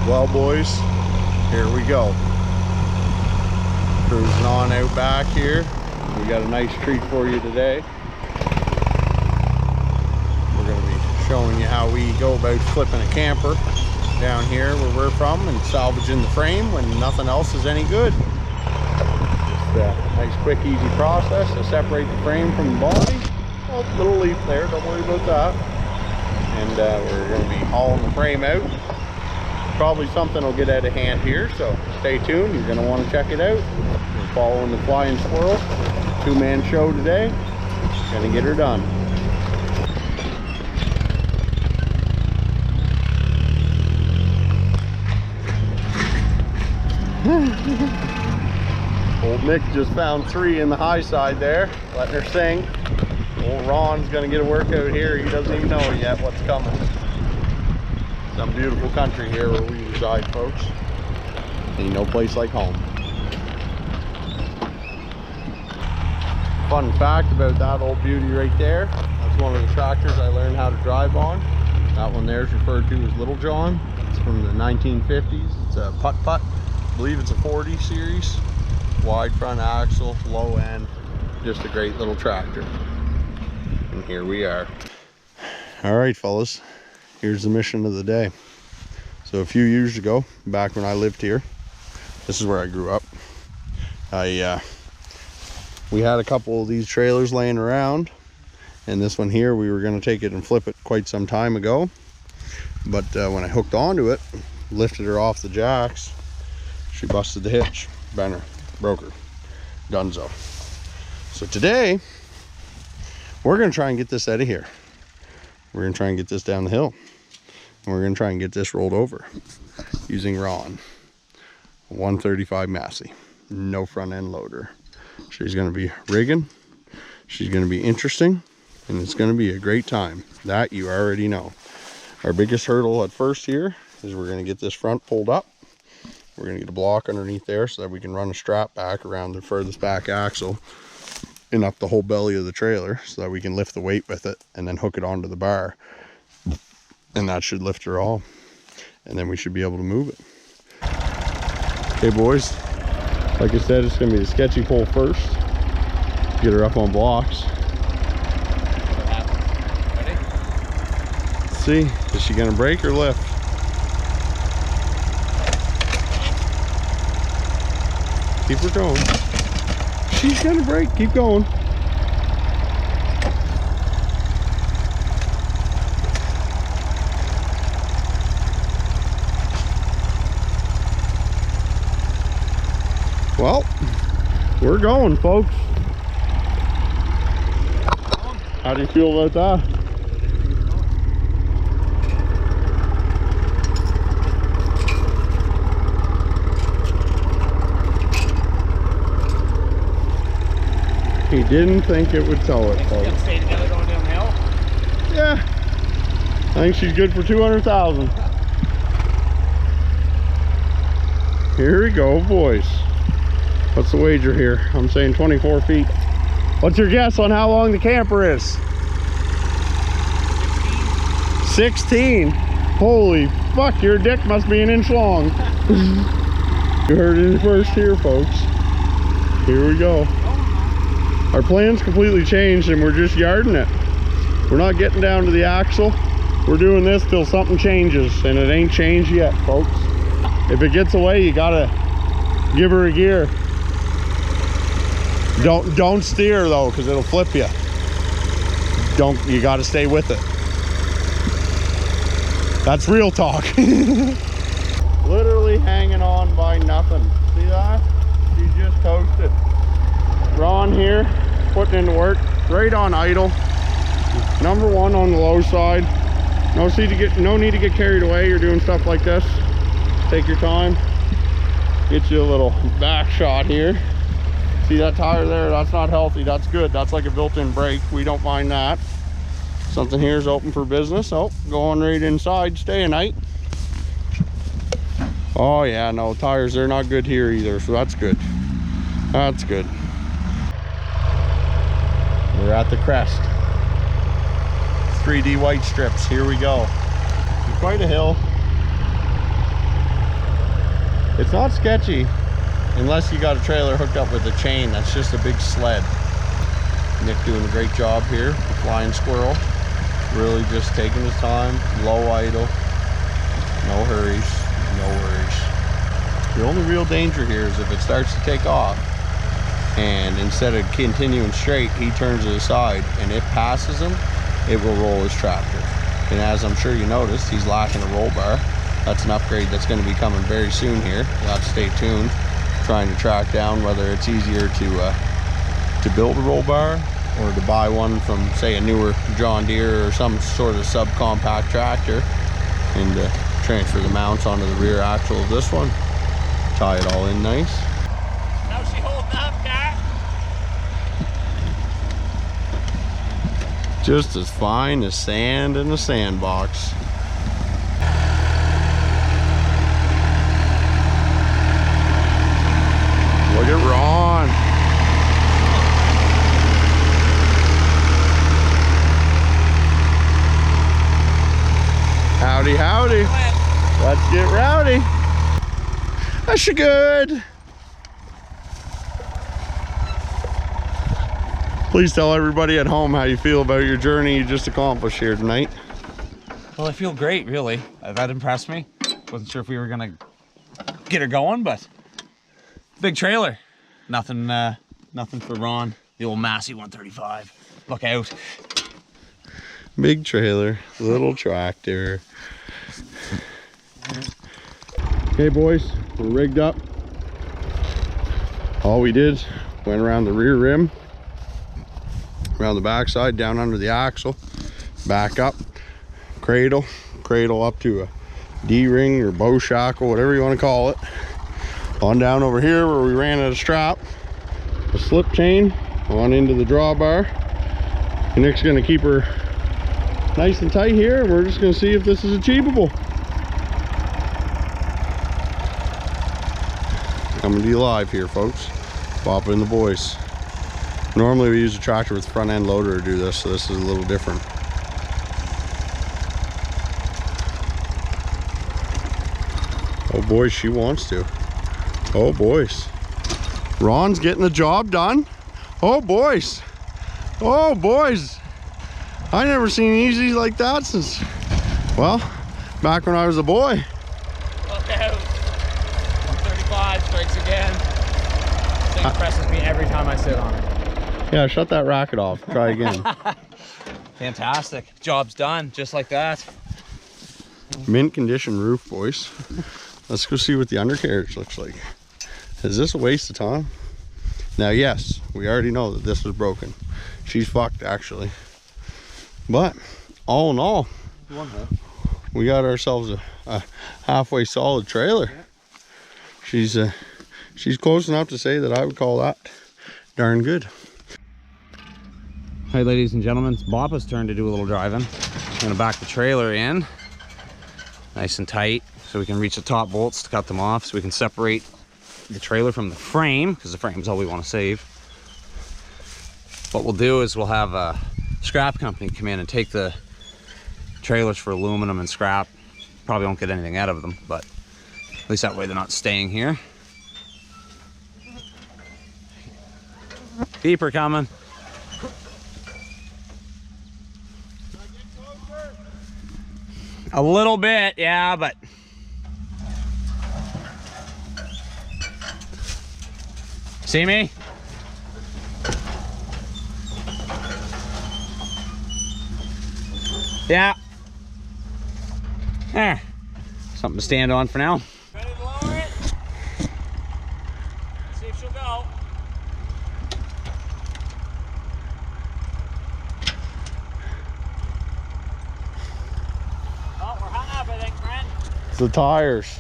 Well, boys, here we go. Cruising on out back here. We got a nice treat for you today. We're going to be showing you how we go about flipping a camper down here where we're from and salvaging the frame when nothing else is any good. Just a nice, quick, easy process to separate the frame from the body. Oh, little leaf there, don't worry about that. And we're going to be hauling the frame out. Probably something will get out of hand here, so stay tuned. You're going to want to check it out. We're following the flying squirrel. Two-man show today. Gonna get her done. Old Nick just found 3 in the high side there, letting her sing. Old Ron's gonna get a workout here. He doesn't even know yet what's coming. Some beautiful country here where we reside, folks. Ain't no place like home. Fun fact about that old beauty right there, that's one of the tractors I learned how to drive on. That one there is referred to as Little John. It's from the 1950s. It's a putt-putt. I believe it's a 40 series. Wide front axle, low end. Just a great little tractor. And here we are. All right, fellas. Here's the mission of the day. So a few years ago, back when I lived here, this is where I grew up. We had a couple of these trailers laying around, and this one here, we were going to take it and flip it quite some time ago. But when I hooked onto it, lifted her off the jacks, she busted the hitch. Bent her, broke her, donezo. So today, we're going to try and get this out of here. We're going to try and get this down the hill. And we're going to try and get this rolled over using Ron. 135 Massey, no front end loader. She's going to be rigging, she's going to be interesting, and it's going to be a great time. That you already know. Our biggest hurdle at first here is we're going to get this front pulled up. We're going to get a block underneath there so that we can run a strap back around the furthest back axle and up the whole belly of the trailer so that we can lift the weight with it and then hook it onto the bar. And that should lift her all. And then we should be able to move it. Okay, boys. Like I said, it's going to be a sketchy pull first. Get her up on blocks. Ready? Let's see, is she going to break or lift? Keep her going. She's going to break. Keep going. Well, we're going, folks. How do you feel about that? He didn't think it would tow it, folks. Stay together going downhill? Yeah. I think she's good for 200,000. Here we go, boys. What's the wager here? I'm saying 24 feet. What's your guess on how long the camper is? 16. Holy fuck, your dick must be an inch long. You heard it first here, folks. Here we go. Our plan's completely changed and we're just yarding it. We're not getting down to the axle. We're doing this till something changes, and it ain't changed yet, folks. If it gets away, you gotta give her a gear. Don't steer though, because it'll flip you. You got to stay with it. That's real talk. Literally hanging on by nothing. See that? She's just toasted. Ron here, putting into work. Right on idle. Number 1 on the low side. No need to get carried away. You're doing stuff like this. Take your time. Get you a little back shot here. See that tire there? That's not healthy. That's good. That's like a built-in brake. We don't mind that. Something here is open for business. Oh, going right inside. Stay a night. Oh yeah, no tires. They're not good here either. So that's good. That's good. We're at the crest. 3D white strips. Here we go. Quite a hill. It's not sketchy unless you got a trailer hooked up with a chain. That's just a big sled. Nick doing a great job here, the flying squirrel. Really just taking his time, low idle, no hurries, no worries. The only real danger here is if it starts to take off and instead of continuing straight, he turns it aside and it passes him, it will roll his tractor. And as I'm sure you noticed, he's lacking a roll bar. That's an upgrade that's going to be coming very soon here. You'll have to stay tuned, trying to track down whether it's easier to build a roll bar or to buy one from, say, a newer John Deere or some sort of subcompact tractor, and transfer the mounts onto the rear axle of this one, tie it all in nice. How's she holding up, Cat? Just as fine as sand in a sandbox. Look at Ron. Howdy, howdy. Let's get rowdy. That's good. Please tell everybody at home how you feel about your journey you just accomplished here tonight. Well, I feel great, really. That impressed me. Wasn't sure if we were gonna get her going, but big trailer. Nothing for Ron. The old Massey 135. Look out. Big trailer, little tractor. Okay, boys, we're rigged up. All we did, went around the rear rim, around the backside, down under the axle, back up, cradle up to a D-ring or bow shackle, whatever you want to call it. On down over here where we ran out of strap, a slip chain on into the drawbar. Nick's gonna keep her nice and tight here, and we're just gonna see if this is achievable. Coming to you live here, folks. Bopping in the boys. Normally we use a tractor with front end loader to do this, so this is a little different. Oh boys, she wants to. Oh boys. Ron's getting the job done. Oh boys. Oh boys. I never seen easy like that since, well, back when I was a boy. Look out. 135 strikes again. This thing impresses me every time I sit on it. Yeah, shut that racket off. Try again. Fantastic. Job's done, just like that. Mint condition roof, boys. Let's go see what the undercarriage looks like. Is this a waste of time? Now, yes, we already know that this was broken. She's fucked, actually. But all in all, we got ourselves a halfway solid trailer. She's close enough to say that I would call that darn good. Hi, ladies and gentlemen, it's Boppa's turn to do a little driving. I'm gonna back the trailer in nice and tight so we can reach the top bolts to cut them off, so we can separate the trailer from the frame, because the frame's all we want to save. What we'll do is we'll have a scrap company come in and take the trailers for aluminum and scrap. Probably won't get anything out of them, but at least that way they're not staying here. Keep her coming. A little bit, yeah, but see me? Yeah. There. Something to stand on for now. Ready to lower it? See if she'll go. Oh, we're hung up, I think, friend. It's the tires.